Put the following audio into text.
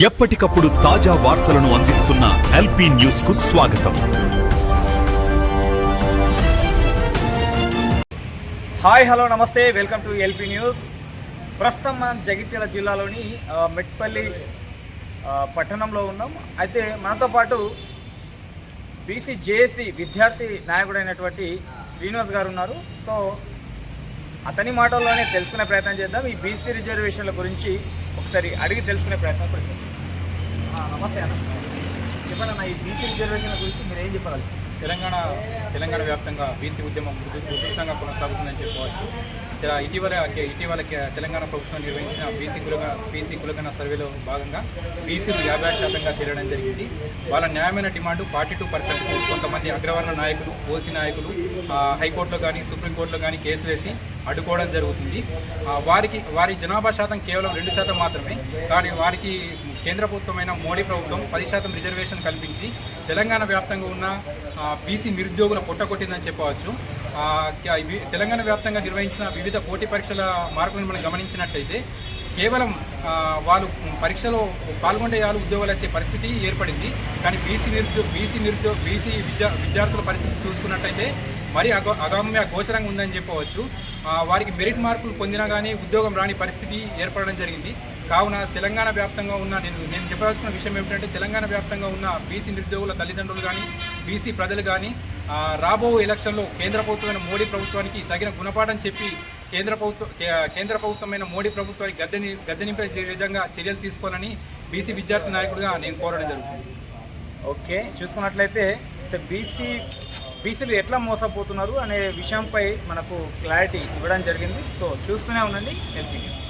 ఎప్పటికప్పుడు తాజా వార్తలను అందిస్తున్న ఎల్పీ న్యూస్ కు స్వాగతం. హాయ్ హలో నమస్తే, వెల్కమ్ టు ఎల్పీ న్యూస్. ప్రస్తుతం మనం జగిత్యాల జిల్లాలోని మెట్పల్లి పట్టణంలో ఉన్నాం. అయితే మనతో పాటు బీసీ జేఏసీ విద్యార్థి నాయకుడైనటువంటి శ్రీనివాస్ గారు ఉన్నారు. సో అతని మాటల్లోనే తెలుసుకునే ప్రయత్నం చేద్దాం. ఈ బీసీ రిజర్వేషన్ల గురించి ఒకసారి అడిగి తెలుసుకునే ప్రయత్నం చేద్దాం. నమస్తే అన్న, చెప్పండి ఈ బీసీ రిజర్వేషన్ల గురించి మీరు ఏం చెప్పగలరు? తెలంగాణ వ్యాప్తంగా బీసీ ఉద్యమం ఉధృతంగా కొనసాగుతుందని చెప్పవచ్చు. ఇటీవల తెలంగాణ ప్రభుత్వం నిర్వహించిన బీసీ కులగణ సర్వేలో భాగంగా బీసీలు 50% తేలడం జరిగింది. వాళ్ళ న్యాయమైన డిమాండ్ 42%. కొంతమంది అగ్రవర్ణ నాయకులు, ఓసీ నాయకులు హైకోర్టులో కానీ సుప్రీంకోర్టులో కానీ కేసు వేసి అడ్డుకోవడం జరుగుతుంది. వారి జనాభా శాతం కేవలం 2% మాత్రమే. కానీ వారికి కేంద్ర ప్రభుత్వమైన మోడీ ప్రభుత్వం 10% రిజర్వేషన్ కల్పించి తెలంగాణ వ్యాప్తంగా ఉన్న బీసీ నిరుద్యోగుల పొట్టకొట్టిందని చెప్పవచ్చు. తెలంగాణ వ్యాప్తంగా నిర్వహించిన వివిధ పోటీ పరీక్షల మార్కులను మనం గమనించినట్లయితే కేవలం వాళ్ళు పరీక్షలో పాల్గొనే ఉద్యోగాలు వచ్చే పరిస్థితి ఏర్పడింది. కానీ బీసీ విద్యార్థుల పరిస్థితి చూసుకున్నట్లయితే మరీ అగమ్య గోచరంగా ఉందని చెప్పవచ్చు. వారికి మెరిట్ మార్కులు పొందినా కానీ ఉద్యోగం రాని పరిస్థితి ఏర్పడడం జరిగింది. కావున తెలంగాణ వ్యాప్తంగా ఉన్న నేను చెప్పాల్సిన విషయం ఏమిటంటే, తెలంగాణ వ్యాప్తంగా ఉన్న బీసీ నిరుద్యోగుల తల్లిదండ్రులు కానీ బీసీ ప్రజలు కానీ రాబో ఎలక్షన్లో కేంద్ర ప్రభుత్వమైన మోడీ ప్రభుత్వానికి తగిన గుణపాఠం చెప్పి కేంద్ర ప్రభుత్వమైన మోడీ ప్రభుత్వానికి గద్దెనింపే విధంగా చర్యలు తీసుకోవాలని బీసీ విద్యార్థి నాయకుడిగా నేను కోరడం జరుగుతుంది. ఓకే, చూసుకున్నట్లయితే బీసీలు ఎట్లా మోసపోతున్నారు అనే విషయంపై మనకు క్లారిటీ ఇవ్వడం జరిగింది. సో చూస్తూనే ఉండండి ఎల్పీ న్యూస్.